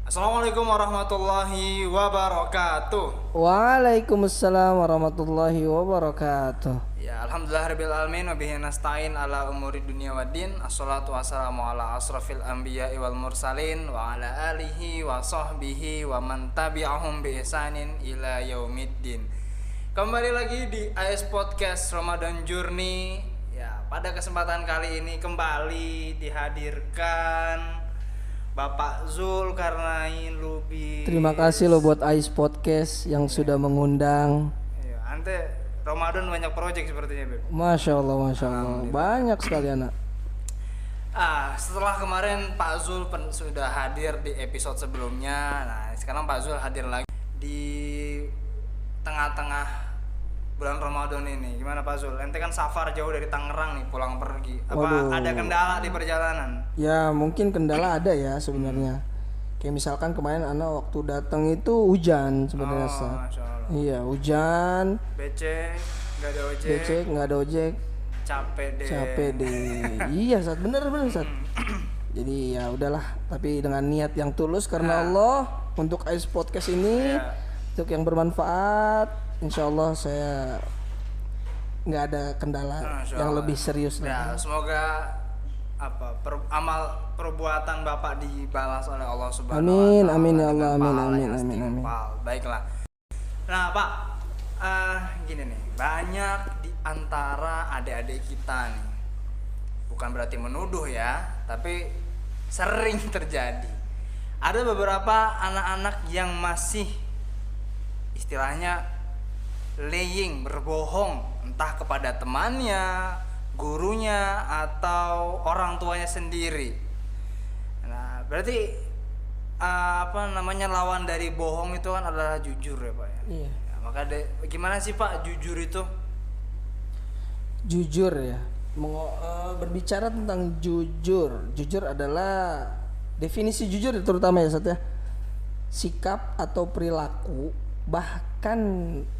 Assalamualaikum warahmatullahi wabarakatuh. Waalaikumsalam warahmatullahi wabarakatuh. Ya, alhamdulillahirabbil alamin wa bihi nasta'in ala umuri dunya waddin. Assalatu wassalamu ala asrafil anbiya'i wal mursalin wa ala alihi wa sahbihi wa man tabi'ahum bi ihsanin ila yaumiddin. Kembali lagi di AS Podcast Ramadan Journey. Ya, pada kesempatan kali ini kembali dihadirkan Bapak Zul Karnain Lubis. Terima kasih lo buat Ais Podcast yang sudah mengundang. Iya, ante Ramadan banyak proyek sepertinya, Beb. Masya Allah, banyak sekali anak. Setelah kemarin Pak Zul sudah hadir di episode sebelumnya. Nah, sekarang Pak Zul hadir lagi di tengah-tengah bulan Ramadan ini. Gimana Pak Zul? Ente kan safar jauh dari Tangerang nih, pulang pergi. Apa ada kendala di perjalanan? Ya mungkin kendala ada ya sebenarnya. Kayak misalkan kemarin anak waktu datang itu hujan sebenarnya. Masya Allah. Iya hujan. Becek, nggak ada ojek. Becek, nggak ada ojek. Capek deh. Iya saat bener saat. Jadi ya udahlah. Tapi dengan niat yang tulus karena Allah untuk Ais Podcast ini untuk yang bermanfaat. Insya Allah saya nggak ada kendala yang lebih serius. Ya, semoga amal perbuatan Bapak dibalas oleh Allah Subhanahu wa Ta'ala. Amin ya Allah, amin. Baiklah. Nah Pak, gini nih, banyak di antara adik-adik kita nih, bukan berarti menuduh ya, tapi sering terjadi. Ada beberapa anak-anak yang masih istilahnya lying, berbohong, entah kepada temannya, gurunya, atau orang tuanya sendiri. Nah, berarti lawan dari bohong itu kan adalah jujur ya Pak ya. Iya. Ya, maka gimana sih Pak jujur itu? Jujur ya. Berbicara tentang jujur adalah definisi jujur terutama ya Sat ya. Sikap atau perilaku bahkan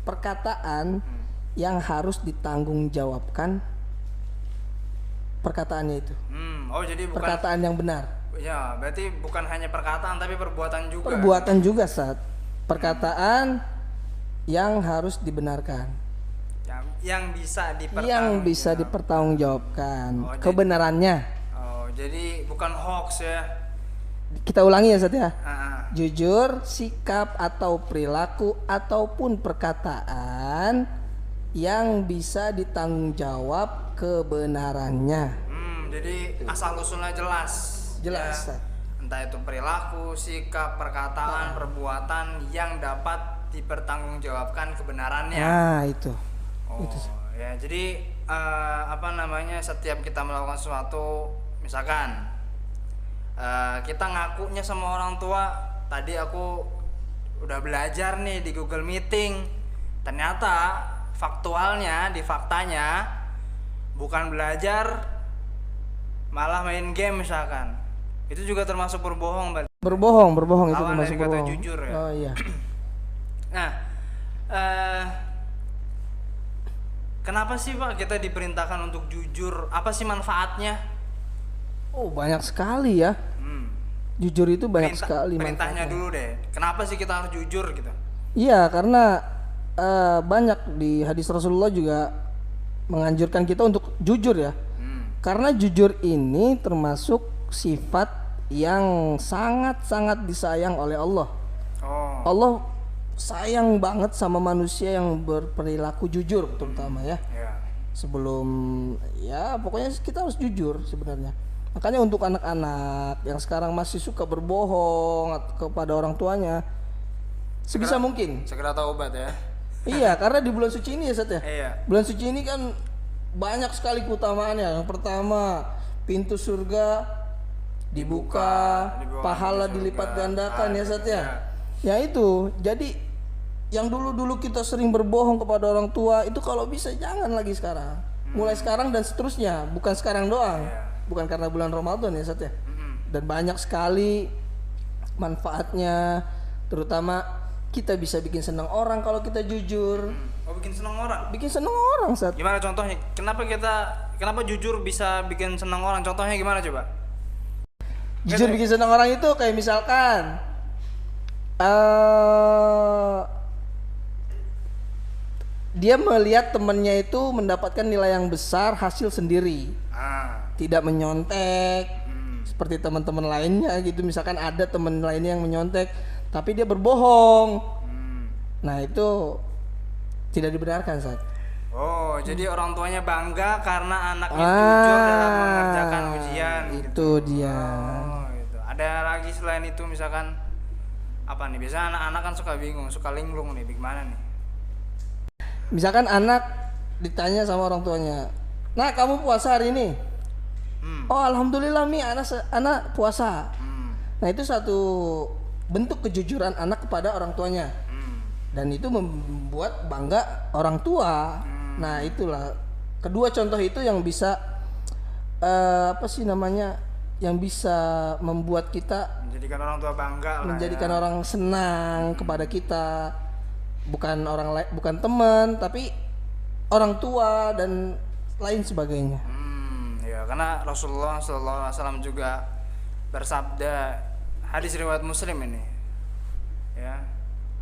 perkataan yang harus ditanggungjawabkan perkataannya itu. Jadi bukan perkataan yang benar. Ya, berarti bukan hanya perkataan tapi perbuatan juga. Perbuatan juga Sat. Perkataan yang harus dibenarkan. Yang bisa dipertanggungjawabkan kebenarannya. Jadi bukan hoax ya. Kita ulangi ya Sat ya. Jujur, sikap atau perilaku ataupun perkataan yang bisa ditanggungjawab kebenarannya. Jadi asal usulnya jelas. Ya. Entah itu perilaku, sikap, perkataan, perbuatan yang dapat dipertanggungjawabkan kebenarannya. Nah, itu. Ya, jadi setiap kita melakukan sesuatu, misalkan kita ngakunya sama orang tua, tadi aku udah belajar nih di Google Meeting, ternyata faktanya bukan belajar, malah main game misalkan, itu juga termasuk berbohong. Berbohong itu lawan termasuk dari kata berbohong. Jujur ya. Oh iya. Nah, kenapa sih Pak kita diperintahkan untuk jujur? Apa sih manfaatnya? Oh banyak sekali ya. Jujur itu banyak sekali perintahnya manfaatnya. Dulu deh, kenapa sih kita harus jujur gitu? Iya karena banyak di hadis Rasulullah juga menganjurkan kita untuk jujur ya. Karena jujur ini termasuk sifat yang sangat-sangat disayang oleh Allah. Allah sayang banget sama manusia yang berperilaku jujur terutama ya. Sebelum ya pokoknya kita harus jujur sebenarnya. Makanya untuk anak-anak yang sekarang masih suka berbohong kepada orang tuanya, sebisa mungkin segera taubat ya. Iya, karena di bulan suci ini ya Sat ya. Iya. Bulan suci ini kan banyak sekali keutamaannya. Yang pertama, pintu surga dibuka, pahala dilipat gandakan ya Sat ya. Ya itu. Jadi yang dulu-dulu kita sering berbohong kepada orang tua itu kalau bisa jangan lagi sekarang. Mulai sekarang dan seterusnya, bukan sekarang doang. Bukan karena bulan Ramadan ya Sat ya. Dan banyak sekali manfaatnya, terutama kita bisa bikin senang orang kalau kita jujur. Bikin senang orang? Bikin senang orang Sat. Gimana contohnya? Kenapa jujur bisa bikin senang orang? Contohnya gimana coba? Jujur bikin senang orang itu kayak misalkan eh dia melihat temannya itu mendapatkan nilai yang besar hasil sendiri, tidak menyontek seperti teman-teman lainnya gitu. Misalkan ada teman lainnya yang menyontek tapi dia berbohong, nah itu tidak dibenarkan, Ustaz. Oh, jadi orang tuanya bangga karena anaknya jujur dalam mengerjakan ujian. Itu gitu. dia. Oh, gitu. Ada lagi selain itu misalkan apa nih? Biasanya anak-anak kan suka bingung, suka linglung nih, gimana nih? Misalkan anak ditanya sama orang tuanya, "Nah, kamu puasa hari ini?" "Oh, alhamdulillah Mi, anak puasa." Nah, itu satu bentuk kejujuran anak kepada orang tuanya. Dan itu membuat bangga orang tua. Nah, itulah kedua contoh itu yang bisa yang bisa membuat kita Menjadikan orang tua bangga lah. menjadikan orang senang kepada kita. Bukan teman, tapi orang tua dan lain sebagainya. Ya, karena Rasulullah SAW juga bersabda, hadis riwayat Muslim ini, ya,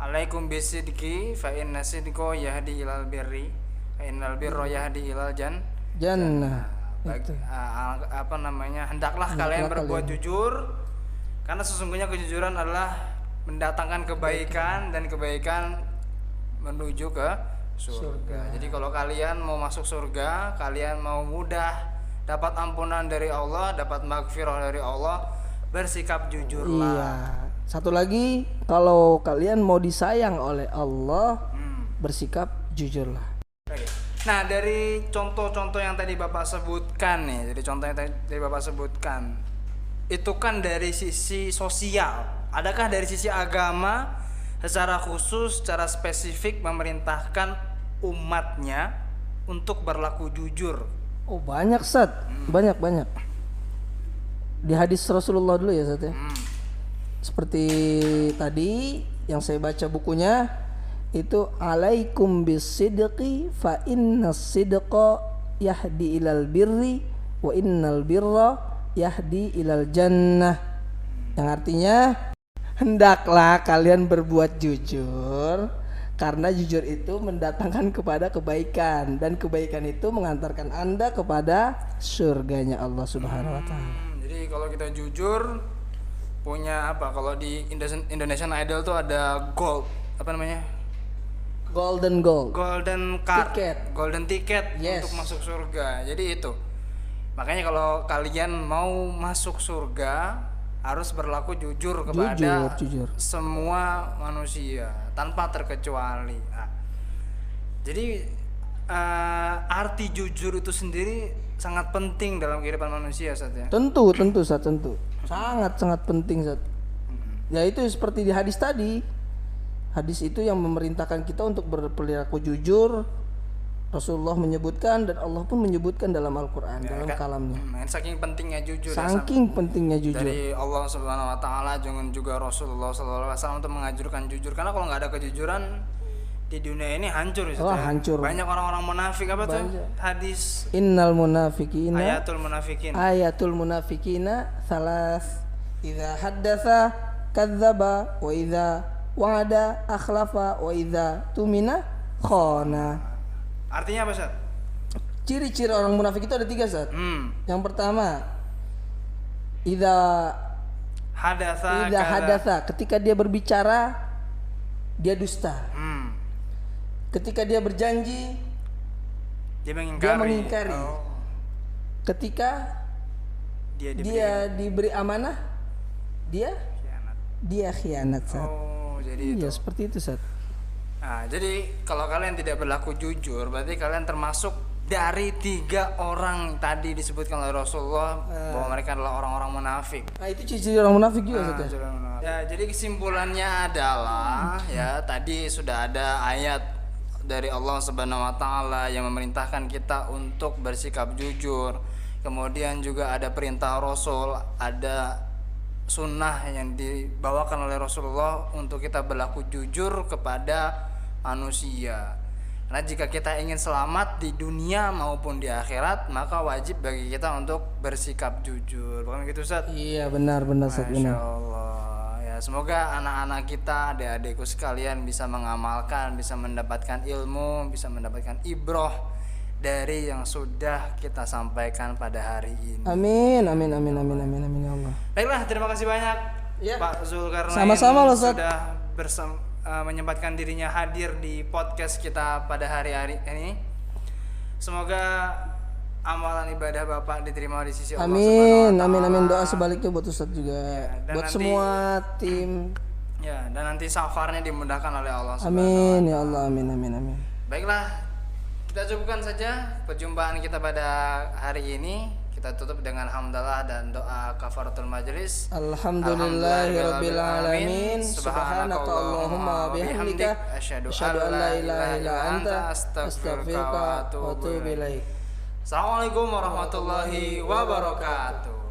alaikum bisidqi fa inna sidqa yahdi ilal birri fa innal birra yahdi ilal Jannah. Hendaklah kalian berbuat jujur, karena sesungguhnya kejujuran adalah mendatangkan kebaikan dan kebaikan menuju ke surga. Jadi kalau kalian mau masuk surga, kalian mau mudah dapat ampunan dari Allah, dapat maghfirah dari Allah, bersikap jujurlah. Iya. Satu lagi, kalau kalian mau disayang oleh Allah, bersikap jujurlah. Nah, dari contoh-contoh yang tadi Bapak sebutkan nih, itu kan dari sisi sosial. Adakah dari sisi agama secara khusus, secara spesifik memerintahkan umatnya untuk berlaku jujur? Oh, banyak, Ustaz. Banyak. Di hadis Rasulullah dulu ya, Ustaz ya. Seperti tadi yang saya baca bukunya itu, alaikum bisidqi fa innas sidqa yahdi ilal birri wa innal birra yahdi ilal jannah. Yang artinya, hendaklah kalian berbuat jujur, karena jujur itu mendatangkan kepada kebaikan, dan kebaikan itu mengantarkan Anda kepada surganya Allah Subhanahu wa taala. Jadi kalau kita jujur, punya apa? Kalau di Indonesian Idol tuh ada Golden card, ticket. golden ticket, Yes. untuk masuk surga. Jadi itu. Makanya kalau kalian mau masuk surga, harus berlaku jujur kepada Jujur. semua manusia tanpa terkecuali. Nah, jadi arti jujur itu sendiri sangat penting dalam kehidupan manusia, Ustaz ya. Tentu, Ustaz, tentu. Sangat penting, Ustaz. Ya, itu seperti di hadis tadi. Hadis itu yang memerintahkan kita untuk berperilaku jujur. Rasulullah menyebutkan dan Allah pun menyebutkan dalam Al-Qur'an, dalam kalamnya. Saking pentingnya jujur. Saking pentingnya jujur. Dari Allah Subhanahu wa taala dengan juga Rasulullah sallallahu alaihi wasallam untuk menganjurkan jujur, karena kalau nggak ada kejujuran di dunia ini hancur. Hancur. Banyak orang-orang munafik, apa tuh hadis Innal munafiqina ayatul munafiqina salas, idza haddatsa kadzdzaba wa idza wa'ada akhlafa wa idza tumina khana. Artinya apa, Ustaz? Ciri-ciri orang munafik itu ada 3, Ustaz. Yang pertama, idza hadatsa, ketika dia berbicara dia dusta. Ketika dia berjanji dia mengingkari. Ketika dia diberi amanah dia khianat, Ustaz. Jadi iya, seperti itu, Ustaz. Nah, jadi kalau kalian tidak berlaku jujur, berarti kalian termasuk dari 3 orang tadi disebutkan oleh Rasulullah bahwa mereka adalah orang-orang munafik. Nah, itu ciri-ciri orang munafik juga, Ustaz. Ya, jadi kesimpulannya adalah ya tadi sudah ada ayat dari Allah Subhanahu wa taala yang memerintahkan kita untuk bersikap jujur. Kemudian juga ada perintah Rasul, ada sunnah yang dibawakan oleh Rasulullah untuk kita berlaku jujur kepada manusia. Karena jika kita ingin selamat di dunia maupun di akhirat, maka wajib bagi kita untuk bersikap jujur. Bukan begitu, Ustaz? Iya, benar Ustaz, Masya Allah. Ya, Ya, semoga anak-anak kita, adik-adikku sekalian bisa mengamalkan, bisa mendapatkan ilmu, bisa mendapatkan ibroh dari yang sudah kita sampaikan pada hari ini. Amin, amin, amin, amin, amin, amin ya Allah. Baiklah, terima kasih banyak Ya. Pak Zulkarnain. Sama-sama loh, Ustaz. Sudah menyempatkan dirinya hadir di podcast kita pada hari-hari ini. Semoga amalan ibadah Bapak diterima di sisi Allah Subhanahu wa Amin, Ta'ala. amin, amin. Doa sebaliknya buat Ustadz juga, dan buat nanti- semua tim. Ya, dan nanti safarnya dimudahkan oleh Allah Subhanahu Amin ya Allah, amin, amin, amin. Baiklah, kita cukupkan saja perjumpaan kita pada hari ini. Kita tutup dengan hamdalah dan doa kafaratul majelis. Alhamdulillahirabbil alamin. Subhanaka Allahumma bihamdika asyhadu an la ilaha illa anta astaghfiruka wa atubu ilaik. Assalamualaikum warahmatullahi wabarakatuh.